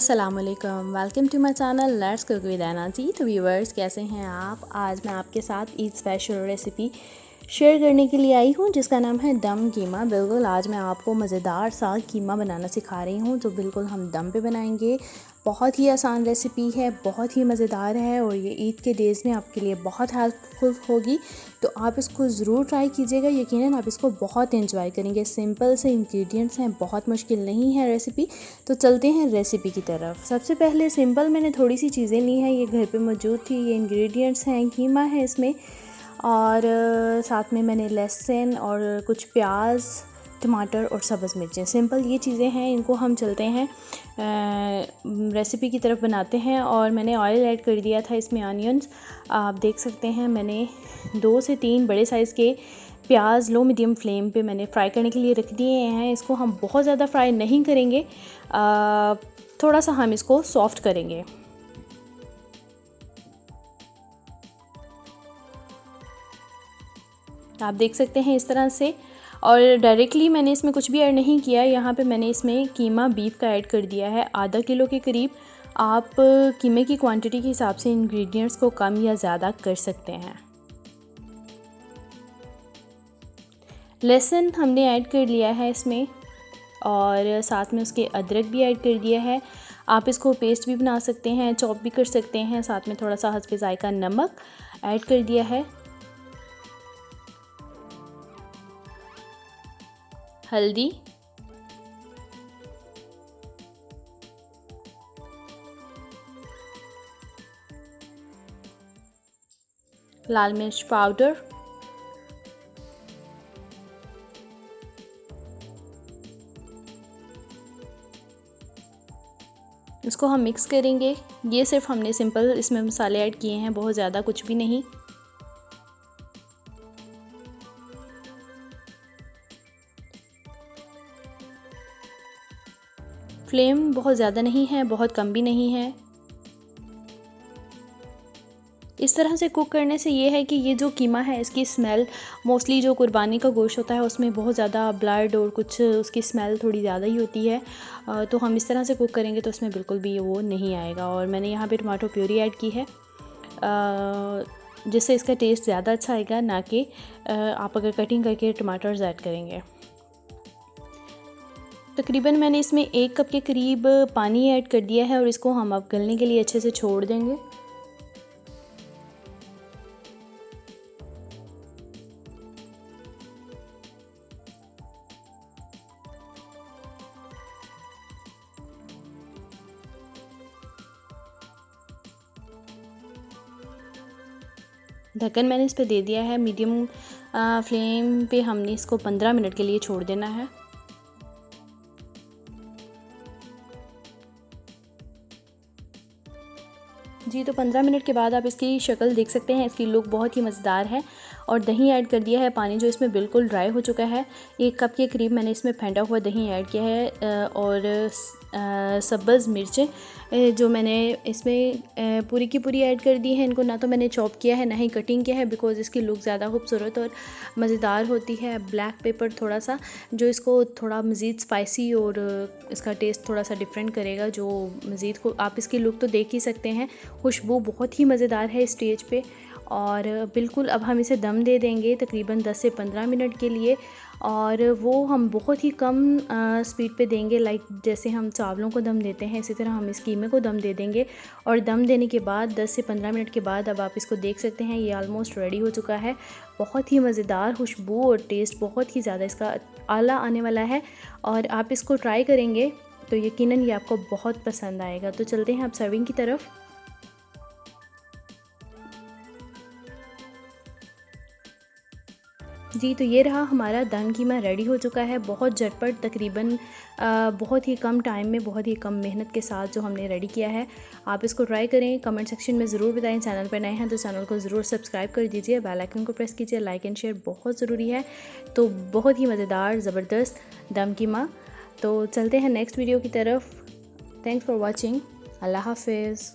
अस्सलाम वालेकुम, welcome to my channel let's cook with Aina ji. तो व्यूवर्स, कैसे हैं आप? आज मैं आपके साथ ईद स्पेशल रेसिपी शेयर करने के लिए आई हूँ जिसका नाम है दम कीमा। बिल्कुल आज मैं आपको मज़ेदार सा कीमा बनाना सिखा रही हूँ जो बिल्कुल हम दम पे बनाएंगे। बहुत ही आसान रेसिपी है, बहुत ही मज़ेदार है और ये ईद के डेज़ में आपके लिए बहुत हेल्पफुल होगी। तो आप इसको ज़रूर ट्राई कीजिएगा, यकीनन आप इसको बहुत एंजॉय करेंगे। सिंपल से इंग्रेडिएंट्स हैं, बहुत मुश्किल नहीं है रेसिपी। तो चलते हैं रेसिपी की तरफ। सबसे पहले सिंपल मैंने थोड़ी सी चीज़ें ली हैं, ये घर पे मौजूद थी। ये इंग्रेडिएंट्स हैं, कीमा है इसमें और साथ में मैंने लहसुन और कुछ प्याज, टमाटर और सब्ज़ मिर्चें। सिंपल ये चीज़ें हैं, इनको हम चलते हैं रेसिपी की तरफ बनाते हैं। और मैंने ऑयल ऐड कर दिया था इसमें, ऑनियंस आप देख सकते हैं। मैंने 2 से 3 बड़े साइज़ के प्याज लो मीडियम फ्लेम पे मैंने फ्राई करने के लिए रख दिए हैं। इसको हम बहुत ज़्यादा फ्राई नहीं करेंगे, थोड़ा सा हम इसको सॉफ्ट करेंगे। आप देख सकते हैं इस तरह से। और डायरेक्टली मैंने इसमें कुछ भी ऐड नहीं किया। यहाँ पे मैंने इसमें कीमा बीफ का ऐड कर दिया है, आधा किलो के करीब। आप कीमे की क्वांटिटी के हिसाब से इंग्रेडिएंट्स को कम या ज़्यादा कर सकते हैं। लहसुन हमने ऐड कर लिया है इसमें और साथ में उसके अदरक भी ऐड कर दिया है। आप इसको पेस्ट भी बना सकते हैं, चॉप भी कर सकते हैं। साथ में थोड़ा सा हस्बे ज़ायका नमक ऐड कर दिया है, हल्दी, लाल मिर्च पाउडर, इसको हम मिक्स करेंगे। ये सिर्फ हमने सिंपल इसमें मसाले ऐड किए हैं, बहुत ज़्यादा कुछ भी नहीं। फ्लेम बहुत ज़्यादा नहीं है, बहुत कम भी नहीं है। इस तरह से कुक करने से ये है कि ये जो कीमा है इसकी स्मेल, मोस्टली जो कुर्बानी का गोश्त होता है उसमें बहुत ज़्यादा ब्लड और कुछ उसकी स्मेल थोड़ी ज़्यादा ही होती है। तो हम इस तरह से कुक करेंगे तो उसमें बिल्कुल भी वो नहीं आएगा। और मैंने यहाँ पे टमाटो प्यूरी ऐड की है जिससे इसका टेस्ट ज़्यादा अच्छा आएगा, ना कि आप अगर कटिंग करके टमाटर्स ऐड करेंगे। तकरीबन मैंने इसमें 1 कप के करीब पानी ऐड कर दिया है और इसको हम अब गलने के लिए अच्छे से छोड़ देंगे। ढक्कन मैंने इस पे दे दिया है, मीडियम फ्लेम पे हमने इसको 15 मिनट के लिए छोड़ देना है। जी, तो 15 मिनट के बाद आप इसकी शक्ल देख सकते हैं, इसकी लुक बहुत ही मज़ेदार है। और दही ऐड कर दिया है, पानी जो इसमें बिल्कुल ड्राई हो चुका है। 1 कप के करीब मैंने इसमें फेंटा हुआ दही ऐड किया है और सब्ज़ मिर्चें जो मैंने इसमें पूरी की पूरी ऐड कर दी है। इनको ना तो मैंने चॉप किया है ना ही कटिंग किया है, बिकॉज़ इसकी लुक ज़्यादा खूबसूरत और मज़ेदार होती है। ब्लैक पेपर थोड़ा सा जो इसको थोड़ा मज़ीद स्पाइसी और इसका टेस्ट थोड़ा सा डिफरेंट करेगा, जो मज़ीद को आप इसकी लुक तो देख ही सकते हैं। खुशबू बहुत ही मज़ेदार है इस स्टेज पे। और बिल्कुल अब हम इसे दम दे देंगे तकरीबन 10 से 15 मिनट के लिए। और वो हम बहुत ही कम स्पीड पे देंगे, लाइक जैसे हम चावलों को दम देते हैं इसी तरह हम इस कीमे को दम दे देंगे। और दम देने के बाद 10 से 15 मिनट के बाद अब आप इसको देख सकते हैं, ये ऑलमोस्ट रेडी हो चुका है। बहुत ही मज़ेदार खुशबू और टेस्ट बहुत ही ज़्यादा इसका आला आने वाला है। और आप इसको ट्राई करेंगे तो यकीनन ये आपको बहुत पसंद आएगा। तो चलते हैं अब सर्विंग की तरफ। जी, तो ये रहा हमारा दम कीमा रेडी हो चुका है, बहुत झटपट, तकरीबन बहुत ही कम टाइम में, बहुत ही कम मेहनत के साथ जो हमने रेडी किया है। आप इसको ट्राई करें, कमेंट सेक्शन में ज़रूर बताएं। चैनल पर नए हैं तो चैनल को ज़रूर सब्सक्राइब कर दीजिए, बेल आइकन को प्रेस कीजिए, लाइक एंड शेयर बहुत ज़रूरी है। तो बहुत ही मज़ेदार ज़बरदस्त दम कीमा। तो चलते हैं नेक्स्ट वीडियो की तरफ। Thanks for watching. अल्लाह हाफिज़।